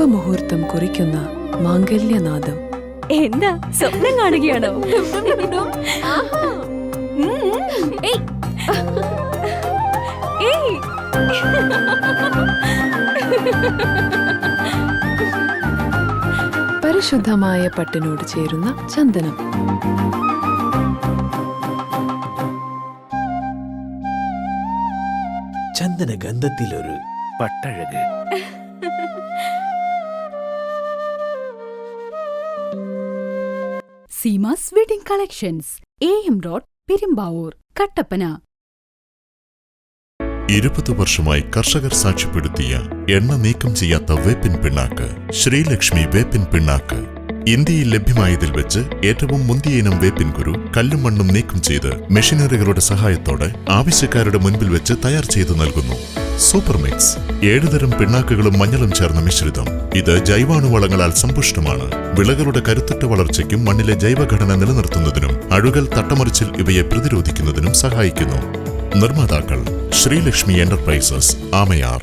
ശുഭമുഹൂർത്തം കുറിക്കുന്ന മാംഗല്യനാദം. എന്താ സ്വപ്നം കാണുകയാണോ? പരിശുദ്ധമായ പട്ടിനോട് ചേരുന്ന ചന്ദനം. ചന്ദന ഗന്ധത്തിലൊരു പട്ടഴക്. Seema's wedding collections, AM road, Perumbavoor, Kattappana. 20 വർഷമായി കർഷകർ സാക്ഷ്യപ്പെടുത്തിയ എണ്ണ നീക്കം ചെയ്യാത്ത വേപ്പിൻ പിണ്ണാക്ക് ശ്രീലക്ഷ്മി വേപ്പിൻ പിണ്ണാക്ക്. ഇന്ത്യയിൽ ലഭ്യമായതിൽ വെച്ച് ഏറ്റവും മുന്തിയ ഇനം വേപ്പിൻ കുരു കല്ലും മണ്ണും നീക്കം ചെയ്ത് മെഷീനറികളുടെ സഹായത്തോടെ ആവശ്യക്കാരുടെ മുൻപിൽ വെച്ച് തയ്യാർ ചെയ്തു നൽകുന്നു. സൂപ്പർ മിക്സ് 7 തരം പിണ്ണാക്കുകളും മഞ്ഞളും ചേർന്ന മിശ്രിതം. ഇത് ജൈവാണുവളങ്ങളാൽ സമ്പുഷ്ടമാണ്. വിളകളുടെ കരുത്തുറ്റ വളർച്ചയ്ക്കും മണ്ണിലെ ജൈവഘടന നിലനിർത്തുന്നതിനും അഴുകൽ, തട്ടമറിച്ചിൽ ഇവയെ പ്രതിരോധിക്കുന്നതിനും സഹായിക്കുന്നു. നിർമ്മാതാക്കൾ ശ്രീലക്ഷ്മി എന്റർപ്രൈസസ്, ആമയാർ.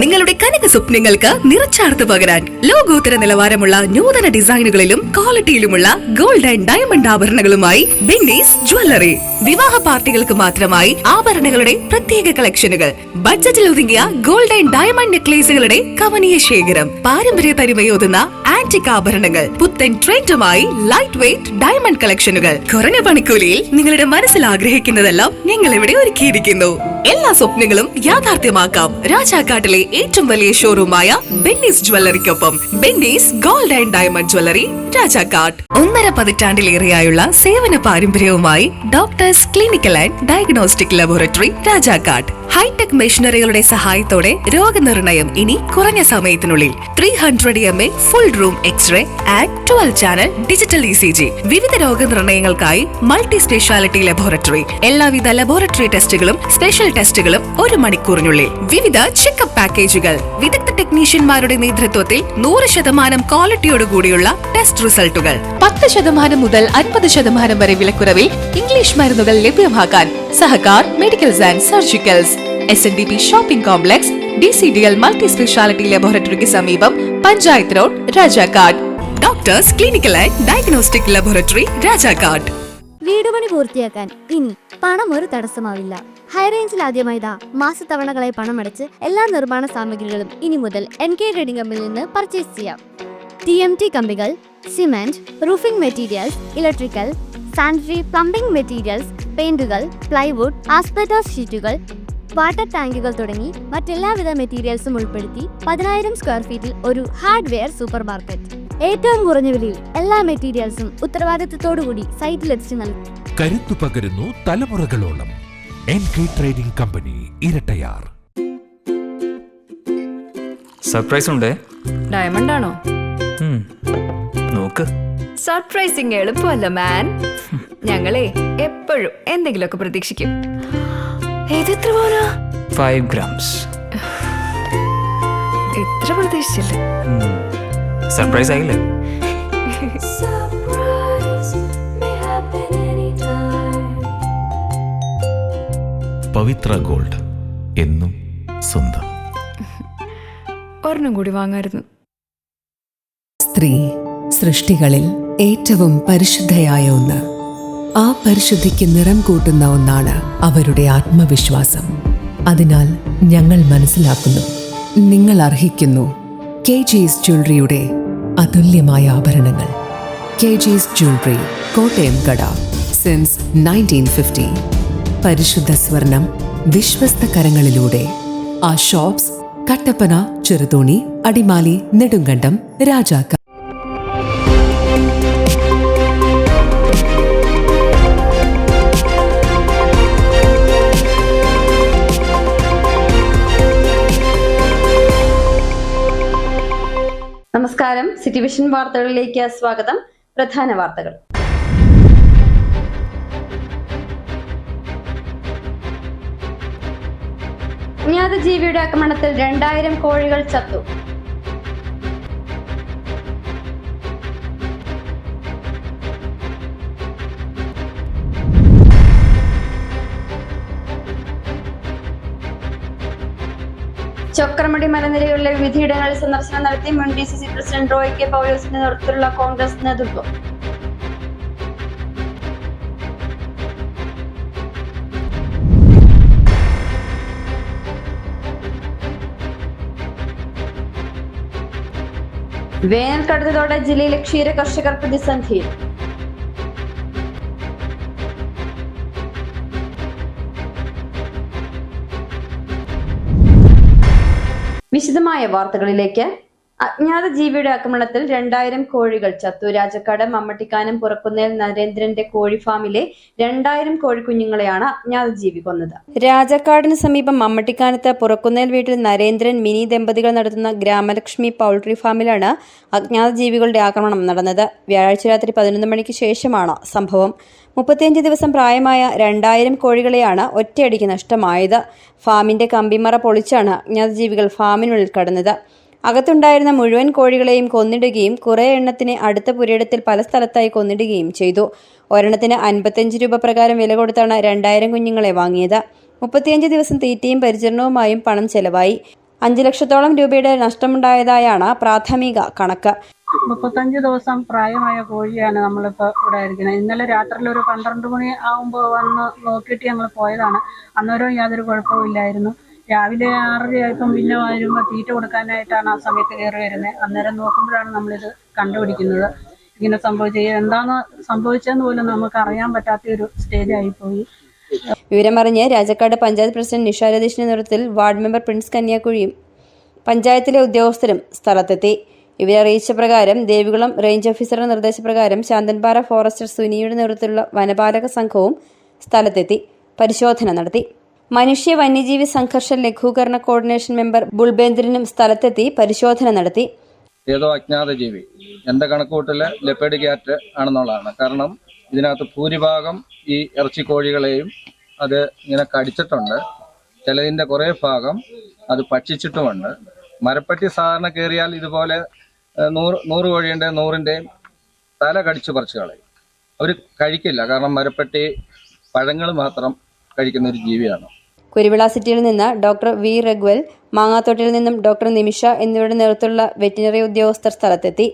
നിങ്ങളുടെ കനക സ്വപ്നങ്ങൾക്ക് നിറച്ചാർത്ത് പകരാൻ ലോകോത്തര നിലവാരമുള്ള നൂതന ഡിസൈനുകളിലും ക്വാളിറ്റിയിലുമുള്ള ഗോൾഡ് ആൻഡ് ഡയമണ്ട് ആഭരണങ്ങളുമായി ബെന്നീസ് ജ്വല്ലറി. വിവാഹ പാർട്ടികൾക്ക് മാത്രമായി ആഭരണങ്ങളുടെ പ്രത്യേക കളക്ഷനുകൾ, ബഡ്ജറ്റിൽ ഒതുങ്ങിയ ഗോൾഡ് ആൻഡ് ഡയമണ്ട് നെക്ലേസുകളുടെ കവനീയ ശേഖരം, പാരമ്പര്യ തനിമയോതുന്ന ആന്റിക് ആഭരണങ്ങൾ, പുത്തൻ ട്രെൻഡുമായി ലൈറ്റ് വെയ്റ്റ് ഡയമണ്ട് കളക്ഷനുകൾ. കുറഞ്ഞ പണിക്കൂലിയിൽ നിങ്ങളുടെ മനസ്സിൽ ആഗ്രഹിക്കുന്നതെല്ലാം ഞങ്ങൾ ഇവിടെ ഒരുക്കിയിരിക്കുന്നു. എല്ലാ സ്വപ്നങ്ങളും യാഥാർത്ഥ്യമാക്കാം രാജാക്കാട്ടിലെ ഏറ്റവും വലിയ ഷോറൂമായ ബെന്നീസ് ജ്വല്ലറിക്കൊപ്പം. Benny's gold and diamond jewellery, Rajakkad. 1.5 പതിറ്റാണ്ടിലേറെയായുള്ള സേവന പാരമ്പര്യവുമായി doctors clinical and diagnostic laboratory, Rajakkad. Hi-tech മെഷീനറികളുടെ സഹായത്തോടെ രോഗനിർണയം ഇനി കുറഞ്ഞ സമയത്തിനുള്ളിൽ. 300 mA full room X-ray and 12 channel digital ECG. വിവിധ രോഗനിർണയങ്ങൾക്കായി മൾട്ടി സ്പെഷ്യാലിറ്റി ലബോറട്ടറി. എല്ലാവിധ ലബോറട്ടറി ടെസ്റ്റുകളും സ്പെഷ്യൽ ടെസ്റ്റുകളും 1 മണിക്കൂറിനുള്ളിൽ. വിവിധ ചെക്കപ്പ് പാക്കേജുകൾ, വിദഗ്ധ ടെക്നീഷ്യന്മാരുടെ നേതൃത്വത്തിൽ 100% ക്വാളിറ്റിയോടുകൂടിയുള്ള ടെസ്റ്റ് റിസൾട്ടുകൾ. 10% മുതൽ 50% വരെ വിലക്കുറവിൽ ഇംഗ്ലീഷ് മരുന്നുകൾ ലഭ്യമാക്കാൻ Sahakar medicals and surgicals, SNDP shopping complex, DCDL multi speciality ലബോറട്ടറിക്ക് സമീപം, panchayat road, Rajakkad. Doctors clinical and diagnostic laboratory, Rajakkad. വീടുപണി പൂർത്തിയാക്കാൻ ഇനി പണം ഒരു തടസ്സമാവില്ല. ഹൈറേഞ്ചിൽ ആദ്യമായിതാ മാസത്തവണകളായി പണമടച്ച് എല്ലാ നിർമ്മാണ സാമഗ്രികളും ഇനി മുതൽ NK ട്രേഡിംഗ് കമ്പനിയിൽ നിന്ന് പർച്ചേസ് ചെയ്യാം. TMT കമ്പികൾ, cement, roofing materials, electrical, sanitary, plumbing materials, പെയിന്റുകൾ, പ്ലൈവുഡ്, ആസ്പെറ്റോസ് ഷീറ്റുകൾ, വാട്ടർ ടാങ്കുകൾ തുടങ്ങി മറ്റെല്ലാവിധ മെറ്റീരിയൽസും ഉൾപ്പെടുത്തി 10,000 സ്ക്വയർ ഫീറ്റിൽ ഒരു ഹാർഡ്വെയർ സൂപ്പർ മാർക്കറ്റ്. ഏറ്റവും കുറഞ്ഞ വിലയിൽ എല്ലാ മെറ്റീരിയൽസും ഉത്തരവാദിത്തത്തോടുകൂടി സൈറ്റിലെത്തിച്ച് നൽകും. കരുത്തു പകരുന്നു തലമുറകളോളം. NK trading company, Erattayar. Surprise ഉണ്ടേ. ഡയമണ്ട് ആണോ? നോക്ക്. സർപ്രൈസിങ് എളുപ്പമല്ല മാൻ. ഞങ്ങളെ എപ്പോഴും എന്തെങ്കിലുമൊക്കെ പ്രതീക്ഷിക്കും. എത്ര പോരാ? 5 grams. എത്ര പ്രതീക്ഷിച്ചില്ല. സർപ്രൈസ് ആയില്ലേ? പവിത്ര ഗോൾഡ്, എന്നും സ്വന്തം. ഒരെണ്ണം കൂടി വാങ്ങായിരുന്നു. സ്ത്രീ സൃഷ്ടികളിൽ ഏറ്റവും പരിശുദ്ധയായ ഒന്ന്. ആ പരിശുദ്ധിക്ക് നിറം കൂട്ടുന്ന ഒന്നാണ് അവരുടെ ആത്മവിശ്വാസം. അതിനാൽ ഞങ്ങൾ മനസ്സിലാക്കുന്നു, നിങ്ങൾ അർഹിക്കുന്നു KG's ജ്വല്ലറിയുടെ അതുല്യമായ ആഭരണങ്ങൾ. KG's ജ്വല്ലറി, കോട്ടയം കട, സിൻസ് 1950. പരിശുദ്ധ സ്വർണം വിശ്വസ്ത കരങ്ങളിലൂടെ. ആ ഷോപ്സ് കട്ടപ്പന, ചെറുതോണി, അടിമാലി, നെടുങ്കണ്ടം, രാജാക്ക. നമസ്കാരം. സിറ്റി വിഷൻ വാർത്തകളിലേക്ക് സ്വാഗതം. പ്രധാന വാർത്തകൾ. അജ്ഞാത ജീവിയുടെ ആക്രമണത്തിൽ 2000 കോഴികൾ ചത്തു. ചൊക്രമുടി മലനിരകളിലെ വിവിധയിടങ്ങളിൽ സന്ദർശനം നടത്തി മുൻ DCC പ്രസിഡന്റ് റോയ് കെ പൗലോസിന്റെ നേതൃത്വത്തിലുള്ള കോൺഗ്രസ് നേതൃത്വം. വേനൽ കടുത്തതോടെ ജില്ലയിലെ ക്ഷീര കർഷകർ പ്രതിസന്ധിയിൽ. വിശദമായ വാർത്തകളിലേക്ക്. അജ്ഞാത ജീവിയുടെ ആക്രമണത്തിൽ 2000 കോഴികൾ ചത്തു. രാജക്കാട് മമ്മട്ടിക്കാനം പുറക്കുന്നേൽ നരേന്ദ്രന്റെ കോഴി ഫാമിലെ 2000 കോഴിക്കുഞ്ഞുങ്ങളെയാണ് അജ്ഞാത ജീവി കൊന്നത്. രാജക്കാടിന് സമീപം മമ്മട്ടിക്കാനത്ത് പുറക്കുന്നേൽ വീട്ടിൽ നരേന്ദ്രൻ മിനി ദമ്പതികൾ നടത്തുന്ന ഗ്രാമലക്ഷ്മി പൗൾട്രി ഫാമിലാണ് അജ്ഞാത ജീവികളുടെ ആക്രമണം നടന്നത്. വ്യാഴാഴ്ച രാത്രി 11 മണിക്ക് ശേഷമാണ് സംഭവം. 35 ദിവസം പ്രായമായ 2000 കോഴികളെയാണ് ഒറ്റയടിക്ക് നഷ്ടമായത്. ഫാമിന്റെ കമ്പിമറ പൊളിച്ചാണ് അജ്ഞാത ജീവികൾ ഫാമിനുള്ളിൽ കടന്നത്. അകത്തുണ്ടായിരുന്ന മുഴുവൻ കോഴികളെയും കൊന്നിടുകയും കുറേ എണ്ണത്തിന് അടുത്ത പുരയിടത്തിൽ പല സ്ഥലത്തായി കൊന്നിടുകയും ചെയ്തു. ഒരെണ്ണത്തിന് 55 രൂപ പ്രകാരം വില കൊടുത്താണ് 2000 കുഞ്ഞുങ്ങളെ വാങ്ങിയത്. 35 ദിവസം തീറ്റയും പരിചരണവുമായും പണം ചെലവായി. 5 ലക്ഷത്തോളം രൂപയുടെ നഷ്ടമുണ്ടായതായാണ് പ്രാഥമിക കണക്ക്. 35 ദിവസം പ്രായമായ കോഴിയാണ് നമ്മളിപ്പോൾ ഇവിടെ ഇരിക്കുന്നത്. ഇന്നലെ രാത്രിയിൽ ഒരു 12 മണി ആകുമ്പോൾ വന്ന് നോക്കിയിട്ട് ഞങ്ങൾ പോയതാണ്. അന്നേരം യാതൊരു കുഴപ്പമില്ലായിരുന്നു. രാവിലെ 6:30 പിന്നെ വരുമ്പോൾ തീറ്റ കൊടുക്കാനായിട്ടാണ് ആ സമയത്ത് കയറി വരുന്നത്. അന്നേരം നോക്കുമ്പോഴാണ് നമ്മളിത് കണ്ടുപിടിക്കുന്നത്. ഇങ്ങനെ എന്താണ് സംഭവിച്ചതെന്ന് പോലും നമുക്ക് അറിയാൻ പറ്റാത്ത ഒരു സ്റ്റേജ് ആയിപ്പോയി. വിവരമറിഞ്ഞ് രാജക്കാട് പഞ്ചായത്ത് പ്രസിഡന്റ് നിഷ രതീഷിന്റെ നേതൃത്വത്തിൽ വാർഡ് മെമ്പർ പ്രിൻസ് കന്യാക്കുഴിയും പഞ്ചായത്തിലെ ഉദ്യോഗസ്ഥരും സ്ഥലത്തെത്തി. ഇവരെ അറിയിച്ച പ്രകാരം ദേവികുളം റേഞ്ച് ഓഫീസറുടെ നിർദ്ദേശപ്രകാരം ശാന്തൻപാറ ഫോറസ്റ്റർ സുനിയുടെ നേതൃത്വത്തിലുള്ള വനപാലക സംഘവും സ്ഥലത്തെത്തി പരിശോധന നടത്തി. മനുഷ്യ വന്യജീവി സംഘർഷ ലഘൂകരണ കോർഡിനേഷൻ മെമ്പർ ബുൾബേന്ദ്രനും സ്ഥലത്തെത്തി പരിശോധന നടത്തി. ഏതോ അജ്ഞാത ജീവി, എന്റെ കണക്കൂട്ടില് ലെപ്പേഡ് ക്യാറ്റ് ആണെന്നുള്ളതാണ്. കാരണം ഇതിനകത്ത് ഭൂരിഭാഗം ഈ ഇറച്ചിക്കോഴികളെയും അത് ഇങ്ങനെ കടിച്ചിട്ടുണ്ട്. ചിലതിന്റെ കുറെ ഭാഗം അത് ഭക്ഷിച്ചിട്ടുമുണ്ട്. മരപ്പട്ടി സാധാരണ കയറിയാൽ ഇതുപോലെ 100 കോഴിയുടെ 100ന്റെയും തല കടിച്ചു പറിച്ചു കളയും. അവർ കഴിക്കില്ല. കാരണം മരപ്പട്ടി പഴങ്ങൾ മാത്രം കഴിക്കുന്ന ഒരു ജീവിയാണ്. കുരുവിള സിറ്റിയിൽ നിന്ന് ഡോക്ടർ വി റഗ്വൽ, മാങ്ങാത്തോട്ടിൽ നിന്നും ഡോക്ടർ നിമിഷ എന്നിവരുടെ നേതൃത്വത്തിലുള്ള വെറ്റിനറി ഉദ്യോഗസ്ഥർ സ്ഥലത്തെത്തി.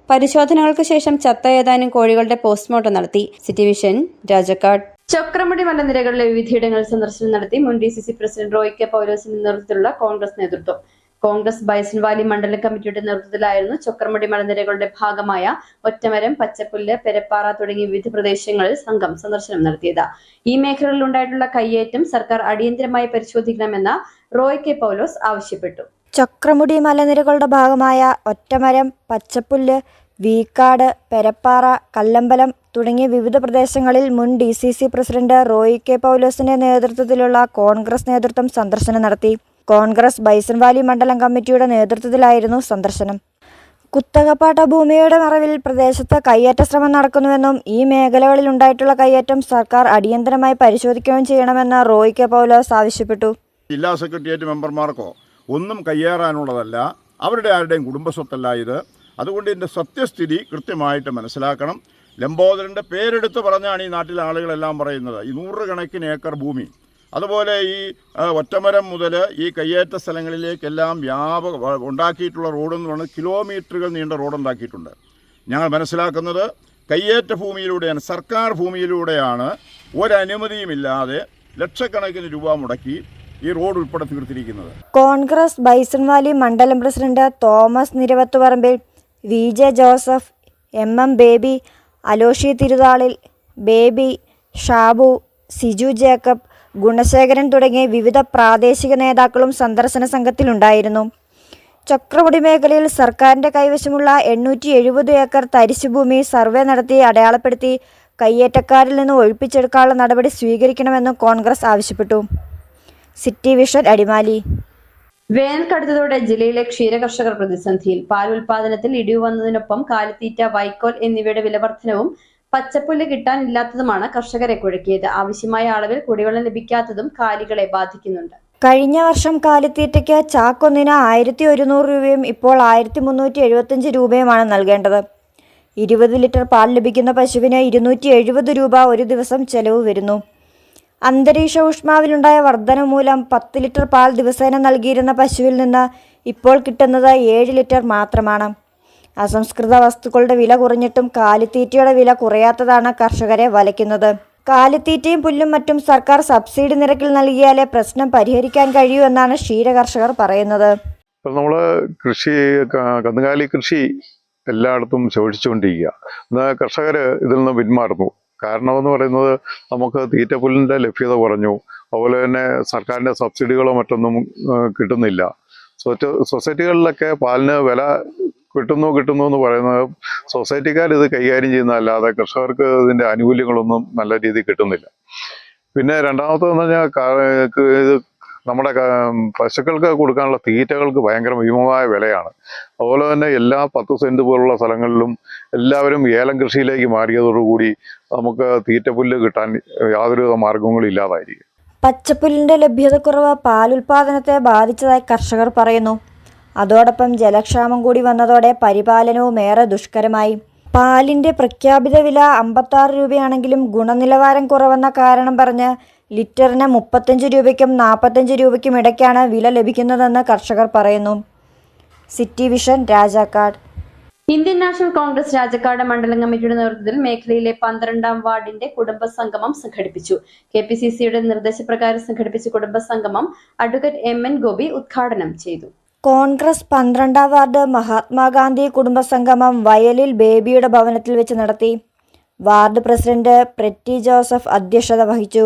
പരിശോധനകൾക്ക് ശേഷം ചത്ത ഏതാനും കോഴികളുടെ പോസ്റ്റ്മോർട്ടം നടത്തി. City vision, Rajakkad. ചക്രമുടി മലനിരകളിലെ വിവിധയിടങ്ങളിൽ സന്ദർശനം നടത്തി മുൻ DCC പ്രസിഡന്റ് റോയ് കെ പൗലോസിന്റെ നേതൃത്വത്തിലുള്ള കോൺഗ്രസ് നേതൃത്വം. കോൺഗ്രസ് ബൈസൺ വാലി മണ്ഡലം കമ്മിറ്റിയുടെ നേതൃത്വത്തിലായിരുന്നു ചക്രമുടി മലനിരകളുടെ ഭാഗമായ ഒറ്റമരം, പച്ചപ്പുല്ല്, പെരപ്പാറ തുടങ്ങിയ വിവിധ പ്രദേശങ്ങളിൽ സംഘം സന്ദർശനം നടത്തിയത്. ഈ മേഖലകളിൽ ഉണ്ടായിട്ടുള്ള കയ്യേറ്റം സർക്കാർ അടിയന്തരമായി പരിശോധിക്കണമെന്ന് റോയ് കെ പൗലോസ് ആവശ്യപ്പെട്ടു. ചക്രമുടി മലനിരകളുടെ ഭാഗമായ ഒറ്റമരം, പച്ചപ്പുല്ല്, വീക്കാട്, പെരപ്പാറ, കല്ലമ്പലം തുടങ്ങിയ വിവിധ പ്രദേശങ്ങളിൽ മുൻ DCC പ്രസിഡന്റ് റോയ് കെ പൗലോസിന്റെ നേതൃത്വത്തിലുള്ള കോൺഗ്രസ് നേതൃത്വം സന്ദർശനം നടത്തി. കോൺഗ്രസ് ബൈസൺ വാലി മണ്ഡലം കമ്മിറ്റിയുടെ നേതൃത്വത്തിലായിരുന്നു സന്ദർശനം. കുത്തകപ്പാട്ട ഭൂമിയുടെ മറവിൽ പ്രദേശത്ത് കയ്യേറ്റ ശ്രമം നടക്കുന്നുവെന്നും ഈ മേഖലകളിൽ ഉണ്ടായിട്ടുള്ള കയ്യേറ്റം സർക്കാർ അടിയന്തരമായി പരിശോധിക്കുകയും ചെയ്യണമെന്ന് റോയ് കെ പൗലോസ് ആവശ്യപ്പെട്ടു. ജില്ലാ സെക്രട്ടേറിയറ്റ് മെമ്പർമാർക്കോ ഒന്നും കയ്യേറാനുള്ളതല്ല, അവരുടെ ആരുടെയും കുടുംബസ്വത്തല്ല ഇത്. അതുകൊണ്ട് ഇതിൻ്റെ സത്യസ്ഥിതി കൃത്യമായിട്ട് മനസ്സിലാക്കണം. ലംബോദരൻ്റെ പേരെടുത്ത് പറഞ്ഞാണ് ഈ നാട്ടിലെ ആളുകളെല്ലാം പറയുന്നത്. ഈ 100 കണക്കിന് ഏക്കർ ഭൂമി, അതുപോലെ ഈ ഒറ്റമരം മുതൽ ഈ കയ്യേറ്റ സ്ഥലങ്ങളിലേക്കെല്ലാം ഉണ്ടാക്കിയിട്ടുള്ള റോഡെന്ന് പറഞ്ഞാൽ കിലോമീറ്ററുകൾ നീണ്ട റോഡുണ്ടാക്കിയിട്ടുണ്ട്. ഞങ്ങൾ മനസ്സിലാക്കുന്നത് കയ്യേറ്റ ഭൂമിയിലൂടെയാണ്, സർക്കാർ ഭൂമിയിലൂടെയാണ് ഒരനുമതിയുമില്ലാതെ ലക്ഷക്കണക്കിന് രൂപ മുടക്കി ഈ റോഡ് ഉൾപ്പെടെ തീർത്തിരിക്കുന്നത്. കോൺഗ്രസ് ബൈസൺ വാലി മണ്ഡലം president Thomas Niravathuparambil, VJ Joseph, MM Baby, Aloshy Thiruthalil, Baby, Shabu, Siju Jacob, Gunasekharan തുടങ്ങിയ വിവിധ പ്രാദേശിക നേതാക്കളും സന്ദർശന സംഘത്തിലുണ്ടായിരുന്നു. ചക്രമുടി മേഖലയിൽ സർക്കാരിന്റെ കൈവശമുള്ള 870 ഏക്കർ തരിശുഭൂമി സർവേ നടത്തി അടയാളപ്പെടുത്തി കയ്യേറ്റക്കാരിൽ നിന്ന് ഒഴിപ്പിച്ചെടുക്കാനുള്ള നടപടി സ്വീകരിക്കണമെന്നും കോൺഗ്രസ് ആവശ്യപ്പെട്ടു. City Vision, Adimali. വേനൽ കടുത്തതോടെ ജില്ലയിലെ ക്ഷീരകർഷകർ പ്രതിസന്ധിയിൽ. പാൽ ഉൽപാദനത്തിൽ ഇടിവ് വന്നതിനൊപ്പം കാലിത്തീറ്റ, വൈക്കോൽ എന്നിവയുടെ വിലവർദ്ധനവും പച്ചപ്പുല്ല് കിട്ടാനില്ലാത്തതുമാണ് കർഷകരെ കുഴക്കിയത്. ആവശ്യമായ അളവിൽ കുടിവെള്ളം ലഭിക്കാത്തതും കാലികളെ ബാധിക്കുന്നുണ്ട്. കഴിഞ്ഞ വർഷം കാലിത്തീറ്റയ്ക്ക് ചാക്കൊന്നിന് 1100 രൂപയും ഇപ്പോൾ 1375 രൂപയുമാണ് നൽകേണ്ടത്. 20 ലിറ്റർ പാൽ ലഭിക്കുന്ന പശുവിന് 270 രൂപ ഒരു ദിവസം ചെലവ് വരുന്നു. അന്തരീക്ഷ ഊഷ്മാവിലുണ്ടായ വർധന മൂലം 10 ലിറ്റർ പാൽ ദിവസേന നൽകിയിരുന്ന പശുവിൽ നിന്ന് ഇപ്പോൾ കിട്ടുന്നത് 7 ലിറ്റർ മാത്രമാണ്. അസംസ്കൃത വസ്തുക്കളുടെ വില കുറഞ്ഞിട്ടും കാലിത്തീറ്റയുടെ വില കുറയാത്തതാണ് കർഷകരെ വലയ്ക്കുന്നത്. കാലിത്തീറ്റയും പുല്ലും മറ്റും സർക്കാർ സബ്സിഡി നിരക്കിൽ നൽകിയാലേ പ്രശ്നം പരിഹരിക്കാൻ കഴിയൂ എന്നാണ് ക്ഷീരകർഷകർ പറയുന്നത്. നമ്മൾ കന്നുകാലി കൃഷി എല്ലായിടത്തും ശോഷിച്ചുകൊണ്ടിരിക്കുക. കർഷകർ ഇതിൽ നിന്ന് പിന്മാറുന്നു. കാരണമെന്ന് പറയുന്നത് നമുക്ക് തീറ്റപ്പുല്ലിൻ്റെ ലഭ്യത കുറഞ്ഞു. അതുപോലെ തന്നെ സർക്കാരിൻ്റെ സബ്സിഡികളോ മറ്റൊന്നും കിട്ടുന്നില്ല. സൊസൈറ്റികളിലൊക്കെ പാലിന് വില കിട്ടുന്നു എന്ന് പറയുന്നത് സൊസൈറ്റിക്കാർ ഇത് കൈകാര്യം ചെയ്യുന്നതല്ലാതെ കർഷകർക്ക് ഇതിൻ്റെ ആനുകൂല്യങ്ങളൊന്നും നല്ല രീതിയിൽ കിട്ടുന്നില്ല. പിന്നെ രണ്ടാമത്തേന്ന് പറഞ്ഞാൽ ഇത് നമ്മുടെ പശുക്കൾക്ക് കൊടുക്കാനുള്ള തീറ്റകൾക്ക് ഭയങ്കര ഭീമമായ വിലയാണ്. അതുപോലെ തന്നെ എല്ലാ 10 സെൻറ്റ് പോലുള്ള സ്ഥലങ്ങളിലും എല്ലാവരും ഏലം കൃഷിയിലേക്ക് മാറിയതോടുകൂടി നമുക്ക് തീറ്റപ്പുല്ല് കിട്ടാൻ യാതൊരുവിധ മാർഗങ്ങളും ഇല്ലാതായിരിക്കും. പച്ചപ്പുല്ലിന്റെ ലഭ്യതക്കുറവ് പാലുൽപാദനത്തെ ബാധിച്ചതായി കർഷകർ പറയുന്നു. അതോടൊപ്പം ജലക്ഷാമം കൂടി വന്നതോടെ പരിപാലനവും ഏറെ ദുഷ്കരമായി. പാലിന്റെ പ്രഖ്യാപിത വില 56 രൂപയാണെങ്കിലും ഗുണനിലവാരം കുറവെന്ന കാരണം പറഞ്ഞ് ലിറ്ററിന് 35 രൂപയ്ക്കും 45 രൂപയ്ക്കും ഇടയ്ക്കാണ് വില ലഭിക്കുന്നതെന്ന് കർഷകർ പറയുന്നു. City vision, Rajakkad. Indian national Congress Rajakkad മണ്ഡലം കമ്മിറ്റിയുടെ നേതൃത്വത്തിൽ മേഖലയിലെ 12ാം വാർഡിന്റെ കുടുംബസംഗമം സംഘടിപ്പിച്ചു. KPCCയുടെ നിർദ്ദേശപ്രകാരം സംഘടിപ്പിച്ച കുടുംബസംഗമം അഡ്വക്കേറ്റ് MN ഗോപി ഉദ്ഘാടനം ചെയ്തു. കോൺഗ്രസ് 12ാം വാർഡ് മഹാത്മാഗാന്ധി കുടുംബസംഗമം വയലിൽ ബേബിയുടെ ഭവനത്തിൽ വെച്ച് നടത്തി. വാർഡ് പ്രസിഡന്റ് പ്രെറ്റി ജോസഫ് അധ്യക്ഷത വഹിച്ചു.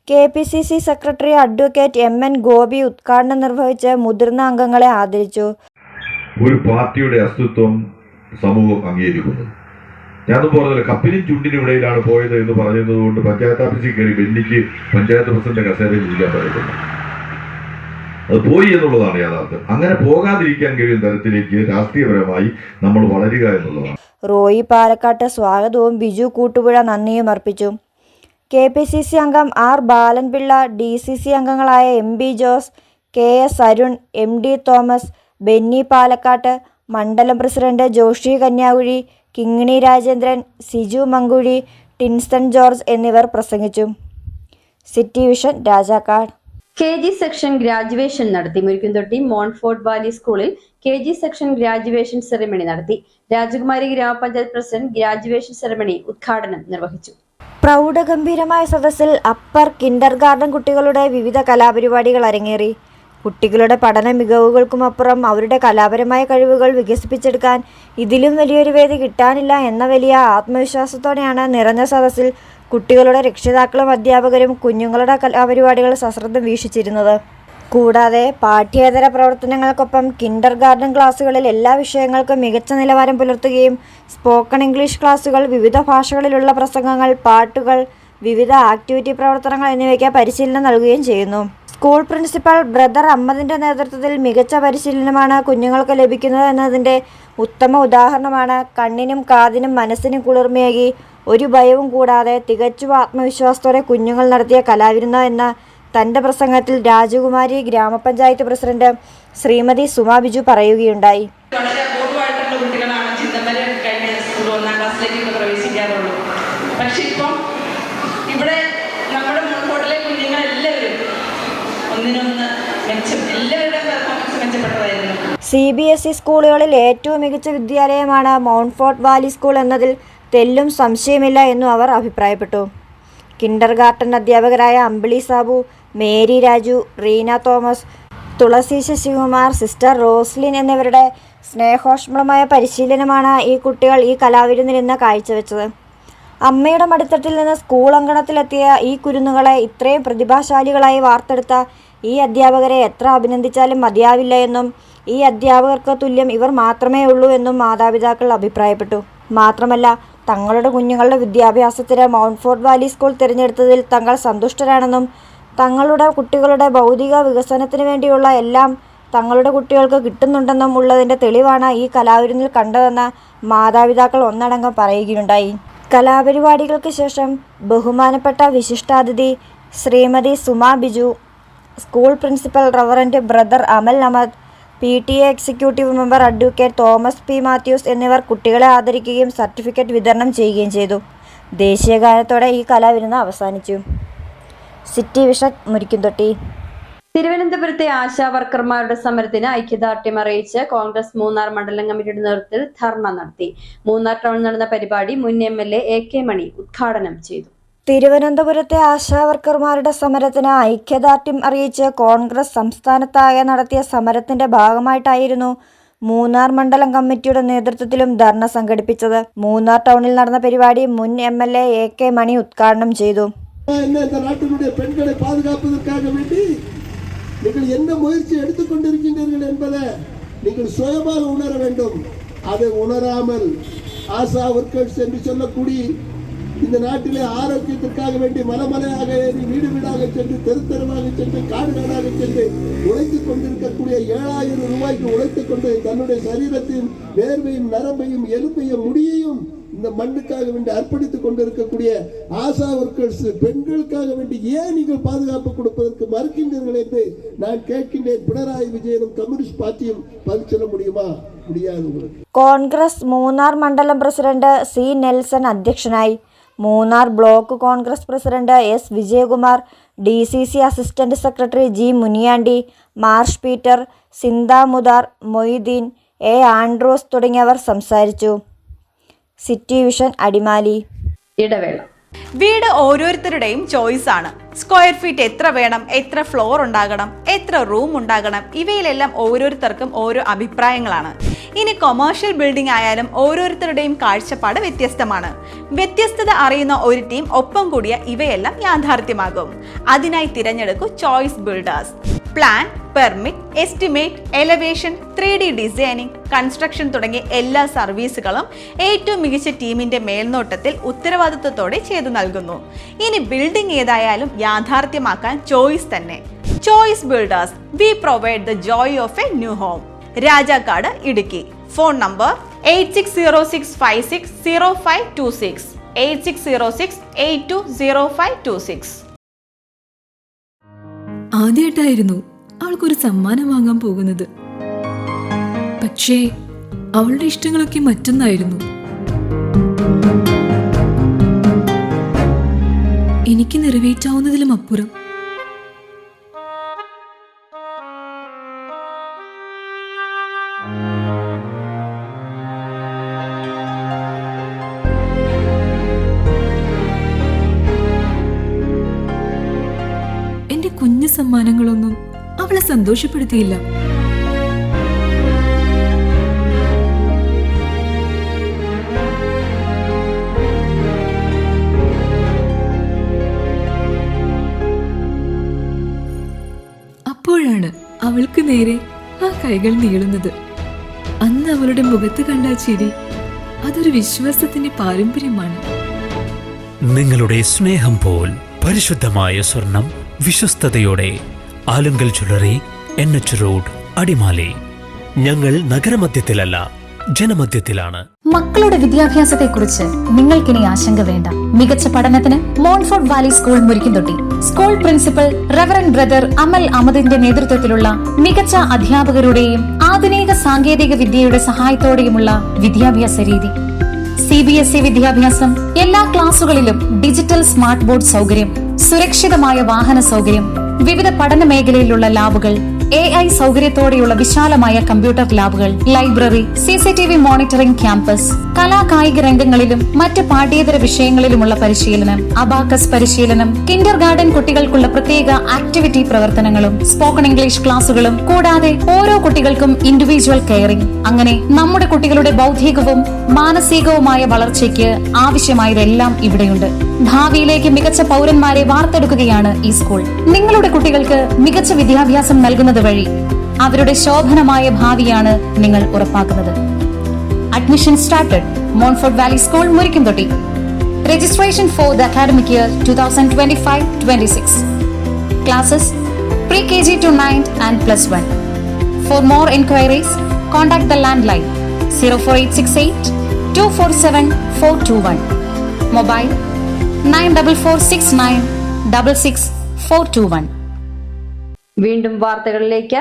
KPCC secretary advocate MN Gopi ഉദ്ഘാടനം നിർവഹിച്ച് മുതിർന്ന അംഗങ്ങളെ ആദരിച്ചു. ഒരു പാർട്ടിയുടെ അസ്തിത്വം സമൂഹം അംഗീകരിക്കുന്നത്. ഞാൻ പറഞ്ഞത് കപ്പിനും ചുണ്ടിനും ഇടയിലാണ് പോയത് എന്ന് പറയുന്നത് കൊണ്ട് പഞ്ചായത്ത് ഓഫീസിൽ കയറി ബെന്നിക്ക് പഞ്ചായത്ത് പ്രസിഡന്റ് കസേരയിൽ ഇരിക്കാൻ പറയുന്നത്. അത് പോയി എന്നുള്ളതാണ് യാഥാർത്ഥ്യം. അങ്ങനെ പോകാതിരിക്കാൻ കഴിയുന്ന തരത്തിലേക്ക് രാഷ്ട്രീയപരമായി നമ്മൾ വളരുക എന്നുള്ളതാണ്. റോയി പാലക്കാട്ട് സ്വാഗതവും ബിജു കൂട്ടുപുഴ നന്ദിയും അർപ്പിച്ചു. KPCC അംഗം R ബാലൻപിള്ള, DCC അംഗങ്ങളായ MB Jose, KS Arun, MD Thomas, Benny പാലക്കാട്ട്, മണ്ഡലം പ്രസിഡന്റ് ജോഷി കന്യാകുഴി, കിങ്ങിണി രാജേന്ദ്രൻ, സിജു മങ്കുഴി, ടിൻസൺ ജോർജ് എന്നിവർ പ്രസംഗിച്ചു. City vision, Rajakkad. KG section graduation നടത്തി. മുരിക്കുംതൊട്ടി മോൺഫോർട്ട് വാലി സ്കൂളിൽ KG സെക്ഷൻ ഗ്രാജുവേഷൻ സെറമണി നടത്തി. രാജകുമാരി ഗ്രാമപഞ്ചായത്ത് പ്രസിഡന്റ് ഗ്രാജുവേഷൻ സെറമണി ഉദ്ഘാടനം നിർവഹിച്ചു. പ്രൗഢഗംഭീരമായ സദസ്സിൽ അപ്പർ കിൻഡർ ഗാർഡൻ കുട്ടികളുടെ വിവിധ കലാപരിപാടികൾ അരങ്ങേറി. കുട്ടികളുടെ പഠന മികവുകൾക്കുമപ്പുറം അവരുടെ കലാപരമായ കഴിവുകൾ വികസിപ്പിച്ചെടുക്കാൻ ഇതിലും വലിയൊരു വേദി കിട്ടാനില്ല എന്ന വലിയ ആത്മവിശ്വാസത്തോടെയാണ് നിറഞ്ഞ സദസ്സിൽ കുട്ടികളുടെ രക്ഷിതാക്കളും അധ്യാപകരും കുഞ്ഞുങ്ങളുടെ കലാപരിപാടികൾ സശ്രദ്ധം വീക്ഷിച്ചിരുന്നത്. കൂടാതെ പാഠ്യേതര പ്രവർത്തനങ്ങൾക്കൊപ്പം കിൻഡർ ഗാർഡൻ ക്ലാസുകളിൽ എല്ലാ വിഷയങ്ങൾക്കും മികച്ച നിലവാരം പുലർത്തുകയും സ്പോക്കൺ ഇംഗ്ലീഷ് ക്ലാസുകൾ, വിവിധ ഭാഷകളിലുള്ള പ്രസംഗങ്ങൾ, പാട്ടുകൾ, വിവിധ ആക്ടിവിറ്റി പ്രവർത്തനങ്ങൾ എന്നിവയ്ക്ക് പരിശീലനം നൽകുകയും ചെയ്യുന്നു. സ്കൂൾ പ്രിൻസിപ്പൽ ബ്രദർ അഹമ്മദിന്റെ നേതൃത്വത്തിൽ മികച്ച പരിശീലനമാണ് കുഞ്ഞുങ്ങൾക്ക് ലഭിക്കുന്നത് എന്നതിൻ്റെ ഉത്തമ ഉദാഹരണമാണ് കണ്ണിനും കാതിനും മനസ്സിനും കുളിർമയേകി ഒരു ഭയവും കൂടാതെ തികച്ചും ആത്മവിശ്വാസത്തോടെ കുഞ്ഞുങ്ങൾ നടത്തിയ കലാവിരുന്ന് എന്ന് തൻ്റെ പ്രസംഗത്തിൽ രാജകുമാരി ഗ്രാമപഞ്ചായത്ത് പ്രസിഡന്റ് ശ്രീമതി സുമ ബിജു പറയുകയുണ്ടായി. വളരെ അപൂർവമായിട്ടുള്ള കുട്ടികളാണ് ചിന്തമര കഴിഞ്ഞ സ്കൂൾ 1ാം ക്ലാസ്സിലേക്ക് പ്രവേശിക്കാറുള്ളൂ. പക്ഷെ ഇപ്പം ഇവിടെ നമ്മുടെ മുൻപോട്ടിലെ കുഞ്ഞുങ്ങളെല്ലാവരും ഒന്നിനൊന്ന് എല്ലാവരുടെയും പെർഫോമൻസ് മെച്ചപ്പെട്ടതായിരുന്നു. CBSE സ്കൂളുകളിൽ ഏറ്റവും മികച്ച വിദ്യാലയമാണ് മൗണ്ട്ഫോർട്ട് വാലി സ്കൂൾ എന്നതിൽ തെല്ലും സംശയമില്ല എന്നും അവർ അഭിപ്രായപ്പെട്ടു. കിൻഡർ ഗാർട്ടൻ അധ്യാപകരായ അമ്പിളി സാബു, മേരി രാജു, റീന തോമസ്, തുളസി ശശികുമാർ, സിസ്റ്റർ റോസ്ലിൻ എന്നിവരുടെ സ്നേഹോഷ്മളമായ പരിശീലനമാണ് ഈ കുട്ടികൾ ഈ കലാവിരുന്നിൽ നിന്ന് കാഴ്ചവെച്ചത്. അമ്മയുടെ മടിത്തട്ടിൽ നിന്ന് സ്കൂൾ അങ്കണത്തിലെത്തിയ ഈ കുരുന്നുകളെ ഇത്രയും പ്രതിഭാശാലികളായി വാർത്തെടുത്ത ഈ അധ്യാപകരെ എത്ര അഭിനന്ദിച്ചാലും മതിയാവില്ല എന്നും ഈ അധ്യാപകർക്ക് തുല്യം ഇവർ മാത്രമേ ഉള്ളൂ എന്നും മാതാപിതാക്കൾ അഭിപ്രായപ്പെട്ടു. മാത്രമല്ല, തങ്ങളുടെ കുഞ്ഞുങ്ങളുടെ വിദ്യാഭ്യാസത്തിന് മൗണ്ട്ഫോർട്ട് വാലി സ്കൂൾ തിരഞ്ഞെടുത്തതിൽ തങ്ങൾ സന്തുഷ്ടരാണെന്നും തങ്ങളുടെ കുട്ടികളുടെ ഭൗതിക വികസനത്തിന് വേണ്ടിയുള്ള എല്ലാം തങ്ങളുടെ കുട്ടികൾക്ക് കിട്ടുന്നുണ്ടെന്നും ഉള്ളതിൻ്റെ തെളിവാണ് ഈ കലാവിരുന്നിൽ കണ്ടതെന്ന് മാതാപിതാക്കൾ ഒന്നടങ്കം പറയുകയുണ്ടായി. കലാപരിപാടികൾക്ക് ശേഷം ബഹുമാനപ്പെട്ട വിശിഷ്ടാതിഥി Shrimati Suma Biju, school principal reverend brother Amal Ahammed, PTA executive member advocate Thomas P Mathews എന്നിവർ കുട്ടികളെ ആദരിക്കുകയും സർട്ടിഫിക്കറ്റ് വിതരണം ചെയ്യുകയും ചെയ്തു. ദേശീയ ഗാനത്തോടെ ഈ കലാവിരുന്ന് അവസാനിച്ചു. City vision Murikkumthotti. തിരുവനന്തപുരത്തെ ആശാ വർക്കർമാരുടെ സമരത്തിന് ഐക്യദാർഢ്യം അറിയിച്ച് കോൺഗ്രസ് മൂന്നാർ മണ്ഡലം കമ്മിറ്റിയുടെ നേതൃത്വത്തിൽ ധർണ നടത്തി. മൂന്നാർ ടൗണിൽ നടന്ന പരിപാടി മുൻ MLA AK മണി ഉദ്ഘാടനം ചെയ്തു. തിരുവനന്തപുരത്തെ ആശാവർക്കർമാരുടെ സമരത്തിന് ഐക്യദാർഢ്യം അറിയിച്ച് കോൺഗ്രസ് സംസ്ഥാനത്താകെ നടത്തിയ സമരത്തിന്റെ ഭാഗമായിട്ടായിരുന്നു മൂന്നാർ മണ്ഡലം കമ്മിറ്റിയുടെ നേതൃത്വത്തിലും ധർണ സംഘടിപ്പിച്ചത്. മൂന്നാർ ടൗണിൽ നടന്ന പരിപാടി മുൻ MLA AK മണി ഉദ്ഘാടനം ചെയ്തു. பெண்களை பாதுகாப்பதற்காக வேண்டி நீங்கள் என்ன முயற்சி எடுத்துக்கொண்டிருக்கின்றீர்கள் என்பதை நீங்கள் சுயமாக உணர வேண்டும். அதை உணராமல் ஆசா ஒர்க்கர்ஸ் என்று சொல்லக்கூடிய இந்த நாட்டிலே ஆரோக்கியத்திற்காக வேண்டி மலமலையாக ஏறி வீடு வீடாக சென்று தெரு தெருவாக சென்று காடு காடாக சென்று உழைத்துக் கொண்டிருக்கக்கூடிய 7000 ரூபாய்க்கு உழைத்துக் கொண்டு தன்னுடைய சரீரத்தின் வேர்வையும் நரம்பையும் எலும்பையும் முடியையும் இந்த மண்ணுக்காக வேண்டி அர்ப்பணித்துக் கொண்டிருக்கக்கூடிய ஆசா ஒர்க்கர்ஸ் பெண்களுக்காக வேண்டி ஏன் நீங்கள் பாதுகாப்பு கொடுப்பதற்கு மறுக்கின்றீர்கள் என்று நான் கேட்கின்றேன். பினராயி விஜயனும் கம்யூனிஸ்ட் பார்ட்டியும் பதில் சொல்ல முடியுமா? முடியாது. കോൺഗ്രസ് മൂന്നാർ മണ്ഡലം പ്രസിഡന്റ് C നെൽസൺ അധ്യക്ഷനായി. Munnar block Congress president S Vijayakumar, DCC assistant secretary G Muniyandi, Marsh Peter, Sinda Mudar, Moideen, A Andrews തുടങ്ങിയവർ സംസാരിച്ചു. City Vision Adimali. ഇടവേള. വീട് ഓരോരുത്തരുടെയും ചോയ്സ് ആണ്. സ്ക്വയർ ഫീറ്റ് എത്ര വേണം, എത്ര ഫ്ലോർ ഉണ്ടാകണം, എത്ര റൂം ഉണ്ടാകണം, ഇവയിലെല്ലാം ഓരോരുത്തർക്കും ഓരോ അഭിപ്രായങ്ങളാണ്. ഇനി കൊമേഴ്ഷ്യൽ ബിൽഡിംഗ് ആയാലും ഓരോരുത്തരുടെയും കാഴ്ചപ്പാട് വ്യത്യസ്തമാണ്. വ്യത്യസ്തത അറിയുന്ന ഒരു ടീം ഒപ്പം കൂടിയ ഇവയെല്ലാം യാഥാർത്ഥ്യമാകും. അതിനായി തിരഞ്ഞെടുക്കൂ Choice Builders. Plan, permit, estimate, elevation, 3D designing, construction തുടങ്ങിയ എല്ലാ സർവീസുകളും ഏറ്റവും മികച്ച ടീമിന്റെ മേൽനോട്ടത്തിൽ ഉത്തരവാദിത്വത്തോടെ ചെയ്തു നൽകുന്നു. ഇനി ബിൽഡിംഗ് ഏതായാലും യാഥാർത്ഥ്യമാക്കാൻ ചോയ്സ് തന്നെ. Choice builders, V provide the joy of A new home. Rajakkad, Idukki. Phone number 8606560526 8606820526. ആദ്യമായിട്ടായിരുന്നു അവൾക്കൊരു സമ്മാനം വാങ്ങാൻ പോകുന്നത്. പക്ഷേ അവളുടെ ഇഷ്ടങ്ങളൊക്കെ മറ്റൊന്നായിരുന്നു. എനിക്ക് നിറവേറ്റാവുന്നതിലും അപ്പുറം. എന്റെ കുഞ്ഞു സമ്മാനങ്ങളൊന്നും അവളെ സന്തോഷപ്പെടുത്തിയില്ല. അപ്പോഴാണ് അവൾക്ക് നേരെ ആ കൈകൾ നീളുന്നത്. അന്ന് അവളുടെ മുഖത്ത് കണ്ട ചിരി അതൊരു വിശ്വാസത്തിന്റെ പാരമ്പര്യമാണ്. നിങ്ങളുടെ സ്നേഹം പോൽ പരിശുദ്ധമായ സ്വർണം വിശ്വസ്തയോടെ Alunkal jewellery, NH road, Adimali. ഞങ്ങൾ നഗരമധ്യത്തിലല്ല, ജനമധ്യത്തിലാണ്. മക്കളുടെ വിദ്യാഭ്യാസത്തെക്കുറിച്ച് നിങ്ങൾക്കിനി ആശങ്ക വേണ്ട. മികച്ച പഠനത്തിന് Montfort Valley School Murikkumthotti. School principal reverend brother Amal അഹമ്മദിന്റെ നേതൃത്വത്തിലുള്ള മികച്ച അധ്യാപകരുടെയും ആധുനിക സാങ്കേതിക വിദ്യയുടെ സഹായത്തോടെയുമുള്ള വിദ്യാഭ്യാസ രീതി. CBSE വിദ്യാഭ്യാസം. എല്ലാ ക്ലാസുകളിലും ഡിജിറ്റൽ സ്മാർട്ട് ബോർഡ് സൗകര്യം, സുരക്ഷിതമായ വാഹന സൗകര്യം, വിവിധ പഠന മേഖലയിലുള്ള ലാബുകൾ, AI സൗകര്യത്തോടെയുള്ള വിശാലമായ കമ്പ്യൂട്ടർ ലാബുകൾ, ലൈബ്രറി, CCTV മോണിറ്ററിംഗ് ക്യാമ്പസ്, കലാകായിക രംഗങ്ങളിലും മറ്റ് പാഠ്യേതര വിഷയങ്ങളിലുമുള്ള പരിശീലനം, അബാക്കസ് പരിശീലനം, കിൻഡർ ഗാർഡൻ കുട്ടികൾക്കുള്ള പ്രത്യേക ആക്ടിവിറ്റി പ്രവർത്തനങ്ങളും, സ്പോക്കൺ ഇംഗ്ലീഷ് ക്ലാസുകളും, കൂടാതെ ഓരോ കുട്ടികൾക്കും ഇൻഡിവിജ്വൽ കെയറിംഗ്. അങ്ങനെ നമ്മുടെ കുട്ടികളുടെ ബൗദ്ധികവും മാനസികവുമായ വളർച്ചയ്ക്ക് ആവശ്യമായതെല്ലാം ഇവിടെയുണ്ട്. ഭാവിയിലേക്ക് മികച്ച പൗരന്മാരെ വാർത്തെടുക്കുകയാണ് ഈ സ്കൂൾ. നിങ്ങളുടെ കുട്ടികൾക്ക് മികച്ച വിദ്യാഭ്യാസം നൽകുന്നത് വഴി അവരുടെ ശോഭനമായ ഭാവിയാണ് നിങ്ങൾ ഉറപ്പാക്കുന്നത്. Admission started. Montfort Valley School Murikkumthotti. Registration for the academic year 2025-26. Classes pre-KG to 9th and +1. For more enquiries, contact the landline 04868 247 421. Mobile 9446 421. വീണ്ടും വാർത്തകളിലേക്ക്.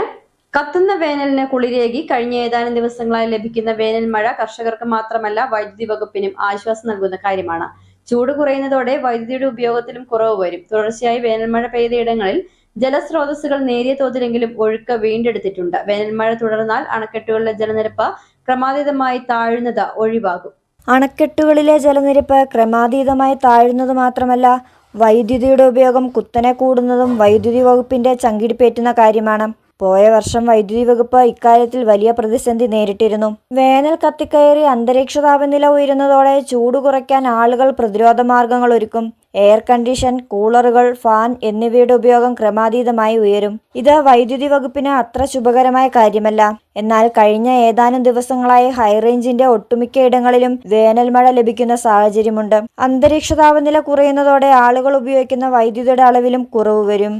കത്തുന്ന വേനലിന് കുളിരേകി കഴിഞ്ഞ ഏതാനും ദിവസങ്ങളായി ലഭിക്കുന്ന വേനൽ മഴ കർഷകർക്ക് മാത്രമല്ല വൈദ്യുതി വകുപ്പിനും ആശ്വാസം നൽകുന്ന കാര്യമാണ്. ചൂട് കുറയുന്നതോടെ വൈദ്യുതിയുടെ ഉപയോഗത്തിലും കുറവ് വരും. തുടർച്ചയായി വേനൽമഴ പെയ്തയിടങ്ങളിൽ ജലസ്രോതസ്സുകൾ നേരിയ തോതിലെങ്കിലും ഒഴുക്ക് വീണ്ടെടുത്തിട്ടുണ്ട്. വേനൽമഴ തുടർന്നാൽ അണക്കെട്ടുകളിലെ ജലനിരപ്പ് ക്രമാതീതമായി താഴുന്നത് ഒഴിവാകും. അണക്കെട്ടുകളിലെ ജലനിരപ്പ് ക്രമാതീതമായി താഴുന്നത് മാത്രമല്ല, വൈദ്യുതിയുടെ ഉപയോഗം കുത്തനെ കൂടുന്നതും വൈദ്യുതി വകുപ്പിന്റെ ചങ്കിടിപ്പേറ്റുന്ന കാര്യമാണ്. പോയ വർഷം വൈദ്യുതി വകുപ്പ് ഇക്കാര്യത്തിൽ വലിയ പ്രതിസന്ധി നേരിട്ടിരുന്നു. വേനൽ കത്തിക്കയറി അന്തരീക്ഷ താപനില ഉയരുന്നതോടെ ചൂട് കുറയ്ക്കാൻ ആളുകൾ പ്രതിരോധ മാർഗങ്ങൾ ഒരുക്കും. എയർ കണ്ടീഷൻ, കൂളറുകൾ, ഫാൻ എന്നിവയുടെ ഉപയോഗം ക്രമാതീതമായി ഉയരും. ഇത് വൈദ്യുതി വകുപ്പിന് അത്ര ശുഭകരമായ കാര്യമല്ല. എന്നാൽ കഴിഞ്ഞ ഏതാനും ദിവസങ്ങളായി ഹൈറേഞ്ചിന്റെ ഒട്ടുമിക്ക ഇടങ്ങളിലും വേനൽ മഴ ലഭിക്കുന്ന സാഹചര്യമുണ്ട്. അന്തരീക്ഷ താപനില കുറയുന്നതോടെ ആളുകൾ ഉപയോഗിക്കുന്ന വൈദ്യുതിയുടെ അളവിലും കുറവ് വരും.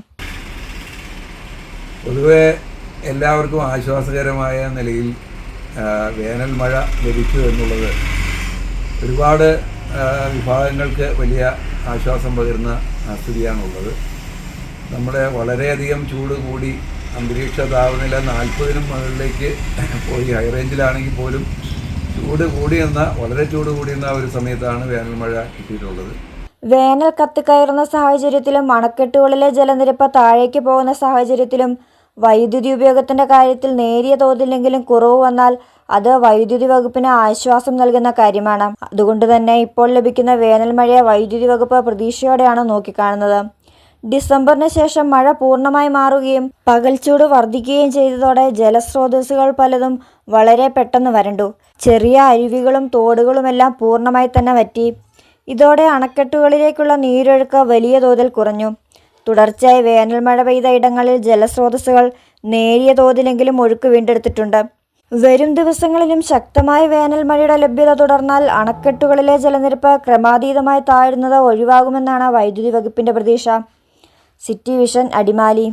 പൊതുവെ എല്ലാവർക്കും ആശ്വാസകരമായ നിലയിൽ വേനൽ മഴ ലഭിച്ചു എന്നുള്ളത് ഒരുപാട് വിഭാഗങ്ങൾക്ക് വലിയ ആശ്വാസം പകരുന്ന സ്ഥിതിയാണുള്ളത്. നമ്മുടെ വളരെയധികം ചൂട് കൂടി അന്തരീക്ഷ താപനില 40-നും മുകളിലേക്ക് പോയി. ഹൈറേഞ്ചിലാണെങ്കിൽ പോലും വളരെ ചൂട് കൂടിയെന്ന ഒരു സമയത്താണ് വേനൽ മഴ കിട്ടിയിട്ടുള്ളത്. വേനൽ കത്തിക്കയറുന്ന സാഹചര്യത്തിലും അണക്കെട്ടുകളിലെ ജലനിരപ്പ് താഴേക്ക് പോകുന്ന സാഹചര്യത്തിലും വൈദ്യുതി ഉപയോഗത്തിന്റെ കാര്യത്തിൽ നേരിയ തോതിലെങ്കിലും കുറവ് വന്നാൽ അത് വൈദ്യുതി വകുപ്പിന് ആശ്വാസം നൽകുന്ന കാര്യമാണ്. അതുകൊണ്ട് തന്നെ ഇപ്പോൾ ലഭിക്കുന്ന വേനൽ മഴയെ വൈദ്യുതി വകുപ്പ് പ്രതീക്ഷയോടെയാണ് നോക്കിക്കാണുന്നത്. ഡിസംബറിന് ശേഷം മഴ പൂർണ്ണമായി മാറുകയും പകൽച്ചൂട് വർദ്ധിക്കുകയും ചെയ്തതോടെ ജലസ്രോതസ്സുകൾ പലതും വളരെ പെട്ടെന്ന് വരണ്ടു. ചെറിയ അരുവികളും തോടുകളുമെല്ലാം പൂർണ്ണമായി തന്നെ വറ്റി. ഇതോടെ അണക്കെട്ടുകളിലേക്കുള്ള നീരൊഴുക്ക് വലിയ തോതിൽ കുറഞ്ഞു. തുടർച്ചയായി വേനൽ മഴ പെയ്ത ഇടങ്ങളിൽ ജലസ്രോതസ്സുകൾ നേരിയ തോതിലെങ്കിലും ഒഴുക്ക് വീണ്ടെടുത്തിട്ടുണ്ട്. വരും ദിവസങ്ങളിലും ശക്തമായ വേനൽ മഴയുടെ ലഭ്യത തുടർന്നാൽ അണക്കെട്ടുകളിലെ ജലനിരപ്പ് ക്രമാതീതമായി താഴുന്നത് ഒഴിവാകുമെന്നാണ് വൈദ്യുതി വകുപ്പിന്റെ പ്രതീക്ഷ. City Vision, Adimali.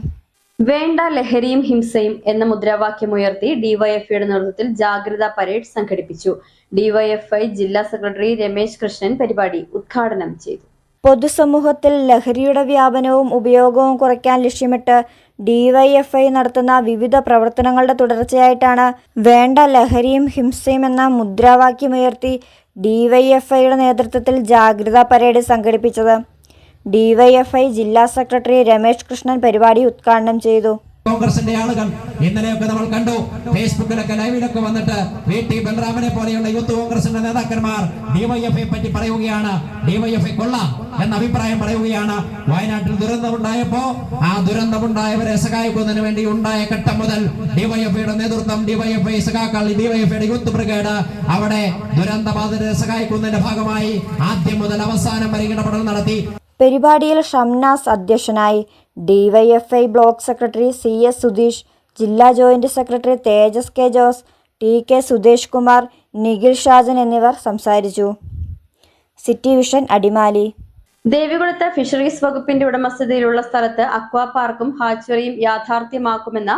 വേണ്ട ലഹരിയും ഹിംസയും എന്ന മുദ്രാവാക്യമുയർത്തി ഡിവൈഎഫ്ഐയുടെ നേതൃത്വത്തിൽ ജാഗ്രതാ പരേഡ് സംഘടിപ്പിച്ചു. ഡിവൈഎഫ്ഐ ജില്ലാ സെക്രട്ടറി രമേശ് കൃഷ്ണൻ പരിപാടി ഉദ്ഘാടനം ചെയ്തു. പൊതുസമൂഹത്തിൽ ലഹരിയുടെ വ്യാപനവും ഉപയോഗവും കുറയ്ക്കാൻ ലക്ഷ്യമിട്ട് ഡിവൈഎഫ്ഐ നടത്തുന്ന വിവിധ പ്രവർത്തനങ്ങളുടെ തുടർച്ചയായിട്ടാണ് വേണ്ട ലഹരിയും ഹിംസയും എന്ന മുദ്രാവാക്യമുയർത്തി ഡിവൈഎഫ്ഐയുടെ നേതൃത്വത്തിൽ ജാഗ്രതാ പരേഡ് സംഘടിപ്പിച്ചത്. ഡിവൈഎഫ്ഐ ജില്ലാ സെക്രട്ടറി രമേശ് കൃഷ്ണൻ പരിപാടി ഉദ്ഘാടനം ചെയ്തു. കോൺഗ്രസിന്റെ ആളുകൾ ഇന്നലെയൊക്കെ നമ്മൾ കണ്ടു, ഫേസ്ബുക്കിലൊക്കെ ലൈവിലൊക്കെ വന്നിട്ട് VT ബലറാമിനെ പോലെയുള്ള യൂത്ത് കോൺഗ്രസിന്റെ നേതാക്കന്മാർ ഡിവൈഎഫ്ഐ പറ്റി പറയുകയാണ്. ഡിവൈഎഫ്ഐ കൊള്ളാം എന്ന അഭിപ്രായം പറയുകയാണ്. വയനാട്ടിൽ ദുരന്തമുണ്ടായപ്പോ ആ ദുരന്തമുണ്ടായവരെ സഹായിക്കുന്നതിന് വേണ്ടി ഉണ്ടായ ഘട്ടം മുതൽ ഡിവൈഎഫ്ഐയുടെ നേതൃത്വം, ഡിവൈഎഫ്ഐ സഖാക്കൾ, ഡിവൈഎഫ്ഐയുടെ യൂത്ത് ബ്രിഗേഡ് അവിടെ ദുരന്തബാധിതരെ സഹായിക്കുന്നതിന്റെ ഭാഗമായി ആദ്യം മുതൽ അവസാനം വരെ ഇടപെടൽ നടത്തി. പരിപാടിയിൽ ഷംനാസ് അധ്യക്ഷനായി. DYFI block secretary CS Sudheesh, ജില്ലാ joint secretary Thejas K Jose, TK Sudesh Kumar, Nikhil Shajan എന്നിവർ സംസാരിച്ചു. City Vision, Adimali. ദേവികുളത്ത് ഫിഷറീസ് വകുപ്പിന്റെ ഉടമസ്ഥതയിലുള്ള സ്ഥലത്ത് അക്വാ പാർക്കും ഹാച്ചറിയും യാഥാർത്ഥ്യമാക്കുമെന്ന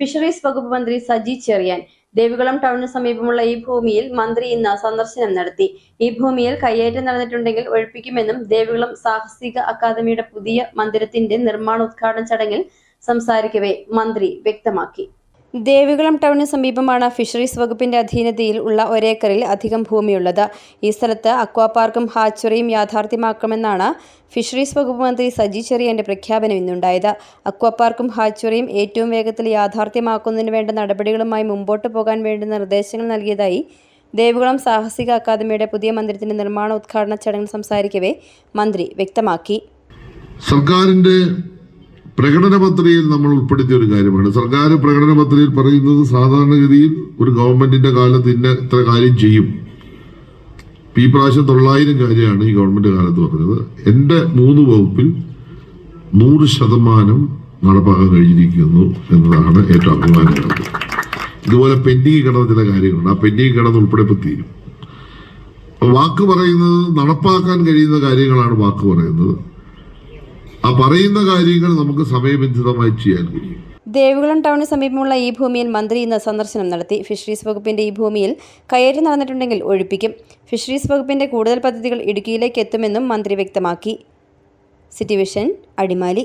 ഫിഷറീസ് വകുപ്പ് മന്ത്രി സജി ചെറിയാൻ. ദേവികുളം ടൗണിന് സമീപമുള്ള ഈ ഭൂമിയിൽ മന്ത്രി ഇന്ന് സന്ദർശനം നടത്തി. ഈ ഭൂമിയിൽ കയ്യേറ്റം നടന്നിട്ടുണ്ടെങ്കിൽ ഒഴിപ്പിക്കുമെന്നും ദേവികുളം സാഹസിക അക്കാദമിയുടെ പുതിയ മന്ദിരത്തിന്റെ നിർമ്മാണോദ്ഘാടന ചടങ്ങിൽ സംസാരിക്കവേ മന്ത്രി വ്യക്തമാക്കി. ദേവികുളം ടൗണിന് സമീപമാണ് ഫിഷറീസ് വകുപ്പിന്റെ അധീനതയിൽ ഉള്ള ഒരേക്കറിൽ അധികം ഭൂമിയുള്ളത്. ഈ സ്ഥലത്ത് അക്വാ പാർക്കും ഹാച്ചറിയും യാഥാർത്ഥ്യമാക്കുമെന്നാണ് ഫിഷറീസ് വകുപ്പ് മന്ത്രി സജി ചെറിയാന്റെ പ്രഖ്യാപനം ഇന്നുണ്ടായത്. അക്വാ പാർക്കും ഹാച്ചറിയും ഏറ്റവും വേഗത്തിൽ യാഥാർത്ഥ്യമാക്കുന്നതിന് വേണ്ട നടപടികളുമായി മുമ്പോട്ട് പോകാൻ വേണ്ട നിർദ്ദേശങ്ങൾ നൽകിയതായി ദേവികുളം സാഹസിക അക്കാദമിയുടെ പുതിയ മന്ദിരത്തിന്റെ നിർമ്മാണോദ്ഘാടന ചടങ്ങിൽ സംസാരിക്കവേ മന്ത്രി വ്യക്തമാക്കി. സർക്കാരിന്റെ പ്രകടന പത്രികയിൽ നമ്മൾ ഉൾപ്പെടുത്തിയ ഒരു കാര്യമാണ്. സർക്കാർ പ്രകടന പത്രികയിൽ പറയുന്നത് സാധാരണഗതിയിൽ ഒരു ഗവൺമെന്റിന്റെ കാലത്ത് ഇത്ര കാര്യം ചെയ്യും. ഈ പ്രാവശ്യം 900 കാര്യമാണ് ഈ ഗവൺമെന്റ് കാലത്ത് പറഞ്ഞത്. എൻ്റെ 3 വകുപ്പിൽ 100% നടപ്പാക്കാൻ കഴിഞ്ഞിരിക്കുന്നു എന്നതാണ് ഏറ്റവും അഭിമാനകരം. ഇതുപോലെ പെൻഡിങ് കിടന്ന ചില കാര്യങ്ങളുണ്ട്. ആ പെൻഡിങ് കിടന്ന് ഉൾപ്പെടെ തീരും. വാക്ക് പറയുന്നത് നടപ്പാക്കാൻ കഴിയുന്ന കാര്യങ്ങളാണ് വാക്ക് പറയുന്നത്. ആ പറയുന്ന കാര്യങ്ങൾ നമുക്ക് സമയബന്ധിതമായി ചെയ്യാൻ കഴിയും. ദേവികുളം ടൗണിന് സമീപമുള്ള ഈ ഭൂമിയിൽ മന്ത്രി ഇന്ന് സന്ദർശനം നടത്തി. ഫിഷറീസ് വകുപ്പിന്റെ ഈ ഭൂമിയിൽ കയ്യേറ്റം നടന്നിട്ടുണ്ടെങ്കിൽ ഒഴിപ്പിക്കും. ഫിഷറീസ് വകുപ്പിന്റെ കൂടുതൽ പദ്ധതികൾ ഇടുക്കിയിലേക്ക് എത്തുമെന്നും മന്ത്രി വ്യക്തമാക്കി. City Vision, Adimali.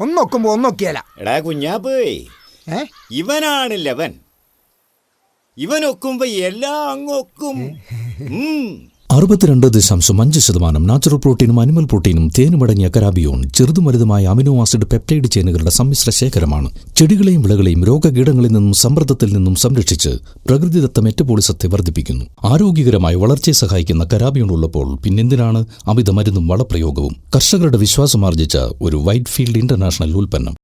ഒന്നൊക്കുമ്പോ ഒന്നൊക്കെയല്ല. എടാ കുഞ്ഞാപ്പേ, ഇവനാണ് ലവൻ. ഇവനൊക്കുമ്പോ എല്ലാം അങ്ങൊക്കും. 62.5% നാച്ചുറൽ പ്രോട്ടീനും അനിമൽ പ്രോട്ടീനും തേനുമടങ്ങിയ കരാബിയോൺ ചെറുതും വലുതുമായ അമിനോ ആസിഡ് പെപ്റ്റൈഡ് ചെയിനുകളുടെ സമ്മിശ്ര ശേഖരമാണ്. ചെടികളെയും വിളകളെയും രോഗകീടങ്ങളിൽ നിന്നും സമ്മർദ്ദത്തിൽ നിന്നും സംരക്ഷിച്ച് പ്രകൃതിദത്ത മെറ്റബോളിസത്തെ വർദ്ധിപ്പിക്കുന്നു. ആരോഗ്യകരമായ വളർച്ചയെ സഹായിക്കുന്ന കരാബിയോൺ ഉള്ളപ്പോൾ പിന്നെന്തിനാണ് അമിത മരുന്നും വളപ്രയോഗവും? കർഷകരുടെ വിശ്വാസമാർജിച്ച ഒരു വൈറ്റ് ഫീൽഡ് ഇന്റർനാഷണൽ ഉൽപ്പന്നം.